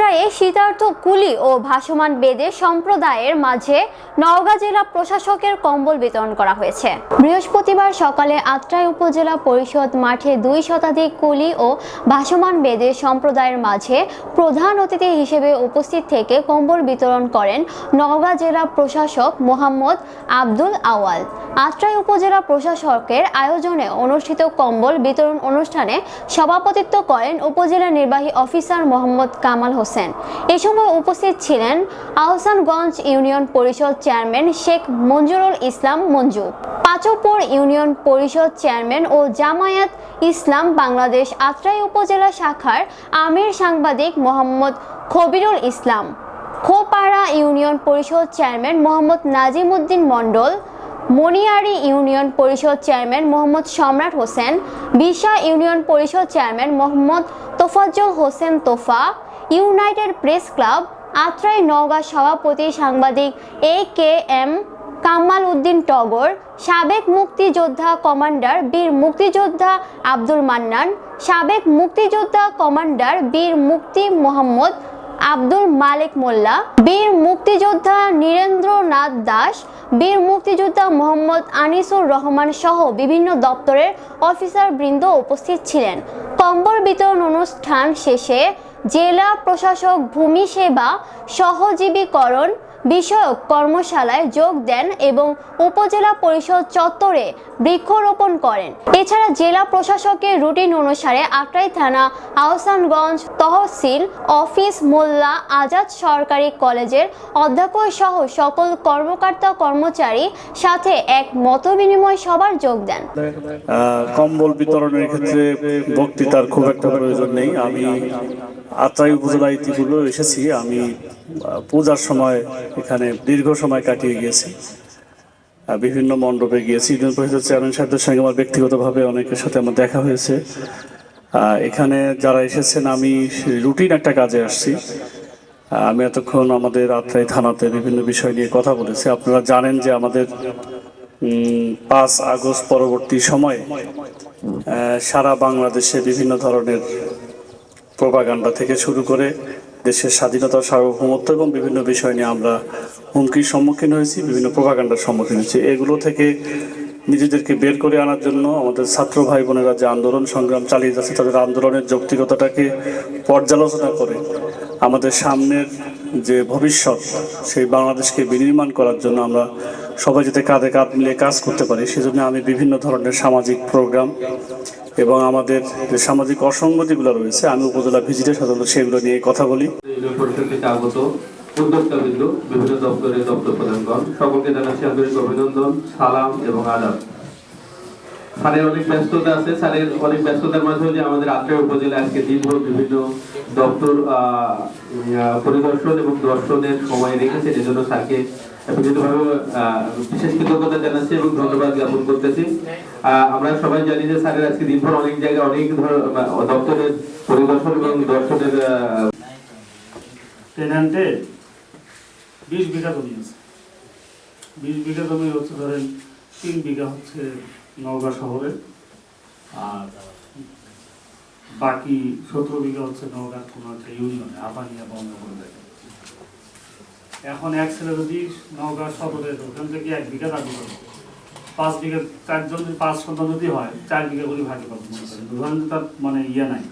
আত্রায়ে শীতার্থ কুলি ও ভাসমান বেদে সম্প্রদায়ের মাঝে নওগাঁ জেলা প্রশাসকের কম্বল বিতরণ করা হয়েছে। বৃহস্পতিবার সকালে আত্রাই উপজেলা পরিষদ মাঠে 2 শতাধিক কুলি ও ভাসমান বেদে সম্প্রদায়ের মাঝে প্রধান অতিথি হিসেবে উপস্থিত থেকে কম্বল বিতরণ করেন নওগাঁ জেলা প্রশাসক মোহাম্মদ আব্দুল আওয়াল। আত্রাই উপজেলা প্রশাসকের আয়োজনে অনুষ্ঠিত কম্বল বিতরণ অনুষ্ঠানে সভাপতিত্ব করেন উপজেলা নির্বাহী অফিসার মোহাম্মদ কামাল হোসেন। এ সময় উপস্থিত ছিলেন আহসানগঞ্জ ইউনিয়ন পরিষদ চেয়ারম্যান শেখ মঞ্জুরুল ইসলাম মঞ্জু, পাচপুর ইউনিয়ন পরিষদ চেয়ারম্যান ও জামায়াত ইসলাম বাংলাদেশ আত্রাই উপজেলা শাখার আমির সাংবাদিক মোহাম্মদ খবিরুল ইসলাম, খোপাড়া ইউনিয়ন পরিষদ চেয়ারম্যান মোহাম্মদ নাজিম উদ্দিন মণ্ডল, মনিয়ারি ইউনিয়ন পরিষদ চেয়ারম্যান মোহাম্মদ সম্রাট হোসেন, বিশা ইউনিয়ন পরিষদ chairman Mohammad Tofazzal Hossain Tofa, united press club Atrai Naogaon সভাপতি সাংবাদিক AKM কামাল উদ্দিন টগর, সাবেক মুক্তিযোদ্ধা কমান্ডার বীর মুক্তিযোদ্ধা আব্দুল মান্নান, সাবেক মুক্তিযোদ্ধা কমান্ডার বীর মুক্তি মোহাম্মদ আব্দুল মালিক মোল্লা, বীর মুক্তিযোদ্ধা নীরেন্দ্রনাথ দাস, বীর মুক্তিযোদ্ধা মোহাম্মদ আনিসুর রহমান সহ বিভিন্ন দপ্তরের অফিসার বৃন্দ উপস্থিত ছিলেন। কম্বল বিতরণ অনুষ্ঠান শেষে জেলা প্রশাসক ভূমি সেবা সহজীবীকরণ বিষয়ক কর্মশালায় যোগ দেন এবং উপজেলা পরিষদ চত্বরে বৃক্ষরোপণ করেন। এছাড়া জেলা প্রশাসকের রুটিন অনুসারে আত্রাই থানা, আহসানগঞ্জ তহসিল অফিস, মোল্লা আজাদ সরকারি কলেজের অধ্যক্ষ সহ সকল কর্মকর্তা কর্মচারী সাথে এক মতবিনিময় সভার যোগ দেন। কম্বল বিতরণের ক্ষেত্রে বক্তৃতার খুব একটা প্রয়োজন নেই। আমি আত্রাই উপজেলা ইতিপূর্বে এসেছি। আমি পূজার সময় এখানে দীর্ঘ সময় কাটিয়ে গিয়েছি, বিভিন্ন মণ্ডপে গিয়েছি। ইউনিয়ন পরিষদ চেয়ারম্যান সাহেবদের সঙ্গে আমার ব্যক্তিগতভাবে অনেকের সাথে আমার দেখা হয়েছে। এখানে যারা এসেছেন, আমি রুটিন একটা কাজে আসছি। আমি এতক্ষণ আমাদের আত্রাই থানাতে বিভিন্ন বিষয় নিয়ে কথা বলেছি। আপনারা জানেন যে আমাদের 5 আগস্ট পরবর্তী সময়ে সারা বাংলাদেশে বিভিন্ন ধরনের প্রোপাগান্ডা থেকে শুরু করে দেশের স্বাধীনতা, সার্বভৌমত্ব এবং বিভিন্ন বিষয় নিয়ে আমরা হুমকির সম্মুখীন হয়েছি, বিভিন্ন প্রোপাগান্ডার সম্মুখীন হয়েছি। এগুলো থেকে নিজেদেরকে বের করে আনার জন্য আমাদের ছাত্র ভাই বোনেরা যে আন্দোলন সংগ্রাম চালিয়ে যাচ্ছে, তাদের আন্দোলনের যৌক্তিকতাটাকে পর্যালোচনা করে আমাদের সামনের যে ভবিষ্যৎ, সেই বাংলাদেশকে বিনির্মাণ করার জন্য আমরা সবাই যাতে কাঁধে কাঁধ মিলিয়ে কাজ করতে পারি, সেজন্য আমি বিভিন্ন ধরনের সামাজিক প্রোগ্রাম এবং আমাদের যে সামাজিক অসঙ্গতিগুলো রয়েছে, আমি উপজেলা ভিজিটে সাধারণত সেগুলো নিয়ে কথা বলি। উদ্যোক্তাবৃন্দ, বিভিন্ন দপ্তরের দপ্তর প্রধানগণ, সকলকে জানাচ্ছি আন্তরিক অভিনন্দন, সালাম এবং আদাব। স্যারের অনেক ব্যস্ততা আছে, স্যারের অনেক ব্যস্ততার মাঝে যে আমাদের আত্রাই উপজেলা আজকে দিনভর বিভিন্ন দপ্তর পরিদর্শন এবং দর্শনের সময় রেখেছেন। এজন্য স্যারকে ব্যক্তিগতভাবে বিশেষ কৃতজ্ঞতা জানাচ্ছি এবং ধন্যবাদ জ্ঞাপন করতেছি। আমরা সবাই জানি যে স্যারের আজকে দিনভর অনেক জায়গায় অনেক দপ্তরের পরিদর্শন এবং দর্শনের টেনান্টে 20 বিঘা জমি আছে। 20 বিঘা জমি হচ্ছে ধরেন 3 বিঘা হচ্ছে নওগাঁ শহরে, আর বাকি 17 বিঘা হচ্ছে নওগাঁ কোনো একটা ইউনিয়নে আপানিয়া বন্ধ করে দেয়। এখন এক ছেলে যদি নওগাঁ সদরে ওখান থেকে 1 বিঘা দাবি করে, 5 বিঘা 4 জন 5 সন্তান যদি হয় 4 বিঘা করে ভাগে পাবো। ধরেন তার মানে ইয়ে নাই।